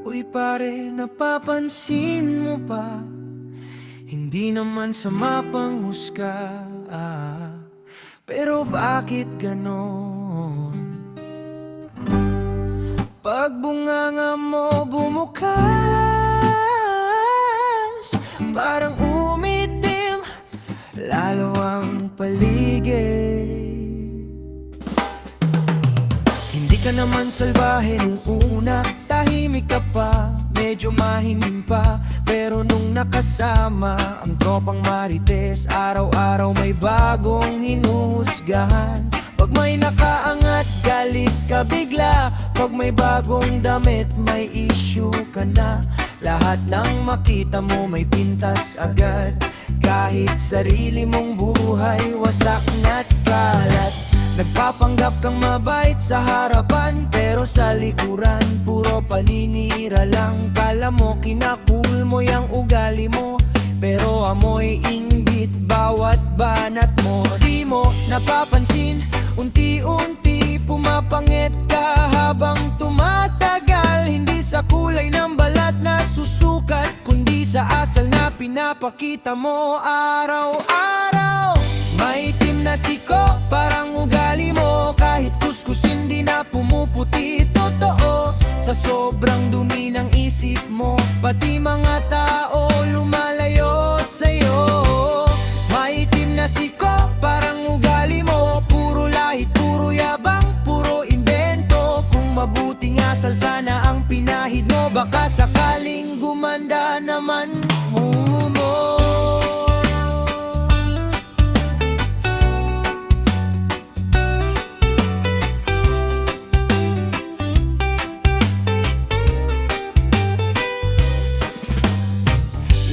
Uy pare, napapansin mo ba? Hindi naman sama panghusga, pero bakit ganon? Pag bunganga mo bumukas, parang umitim lalo ang paligid. Hindi ka naman salbahe nung una, tahimik ka pa, medyo mahinim pa. Pero nung nakasama ang tropang marites, araw-araw may bagong hinuhusgahan. Pag may nakaangat, galit ka bigla. Pag may bagong damit, may issue ka na. Lahat ng makita mo may pintas agad. Kahit sarili mong buhay, wasak na't kalat. Nagpapanggap kang mabait sa harapan, pero sa likuran puro paninira lang. Kala mo kinakul mo yung ugali mo, pero amoy inggit bawat banat mo. Di mo napapansin, unti-unti pumapangit ka habang tumatagal. Hindi sa kulay ng balat na susukat, kundi sa asal na pinapakita mo araw-araw. Maitim na siko, parang ugali mo. Kahit kuskusin di na pumuputi, totoo. Sa sobrang dumi ng isip mo, pati mga tao lumalayo sa'yo. Maitim na siko, parang ugali mo. Puro lahit, puro yabang, puro imbento. Kung mabuting asal sana ang pinahid mo, baka sakaling gumanda naman mo.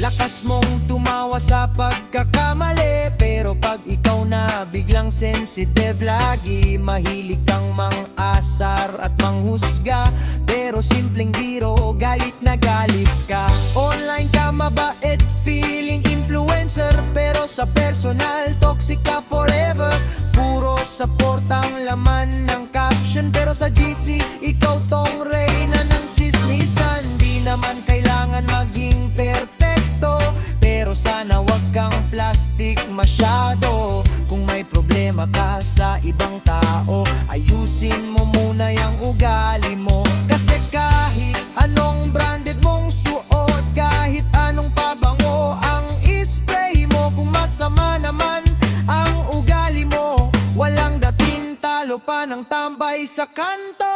Lakas mong tumawa sa pagkakamali, pero pag ikaw na biglang sensitive lagi. Mahilig kang mang-asar at manghusga, pero simpleng biro, galit na galit ka. Online ka mabait, feeling influencer, pero sa personal, toxic ka forever. Puro support ang laman ng caption, pero sa GC, ikaw tong reyna ng chismisan. Di naman kailangan maging perfecto, pero sana wag kang plastic masyado. Kung may problema ka sa ibang tao, ayusin mo muna yung ugali mo. Kasi kahit anong branded mong suot, kahit anong pabango ang ispray mo, kung masama naman ang ugali mo, walang dating, talo pa ng tambay sa kanto.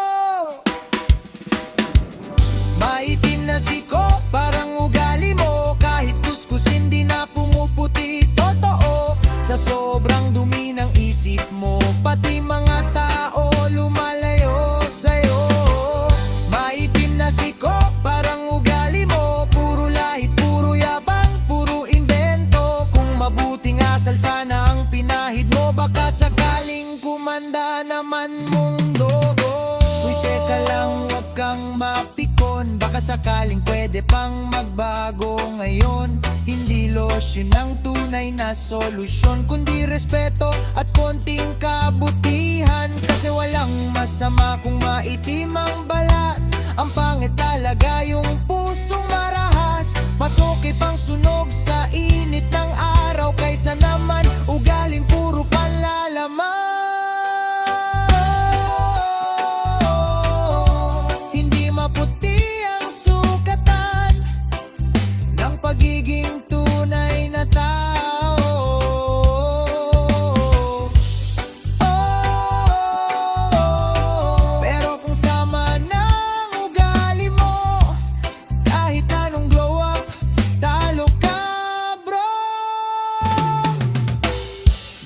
Maitim na siko, parang ugali mo. Kahit kuskusin di na pumuputi, totoo. Sa sobrang dumi ng isip mo, pati mga tao lumalayo sa'yo. Maitim na siko, parang ugali mo. Puro lahit, puro yabang, puro invento. Kung mabuting asal sana ang pinahid mo, baka sakaling kumanda naman mundo. Uy teka lang, wag kang mapikon, baka sakaling pwede pang magbago ngayon. Hindi lotion ang tunay na solusyon, kundi respeto at konting kabutihan. Kasi walang masama kung maitim ang balat, ang pangit talaga yung pusong marahas. Mas okay pang sunog sa init ng araw, kaysa naman ugaling puro panlalaman. Hindi maputi ang sukatan ng pagiging tunay na tao. Pero kung sama ng ugali mo, kahit anong glow up, talo ka bro.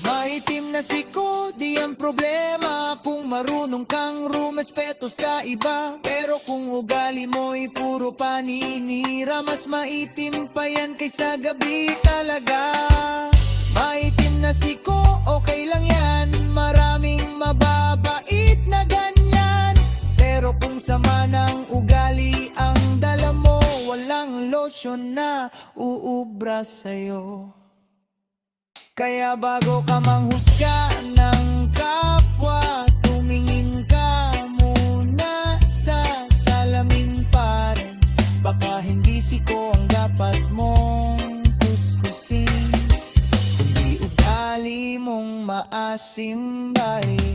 Maitim na siko, di ang problema kung marunong kang rumespeto sa iba. Pero kung ugali mo'y puro paninira, mas maitim pa yan kaysa gabi talaga. Maitim na siko, okay lang yan, maraming mababait na ganyan. Pero kung sama ng ugali ang dala mo, walang lotion na uubra sa'yo. Kaya bago ka manghusga ng kapwa, tumingin ka muna sa salamin pa rin. maasim bay.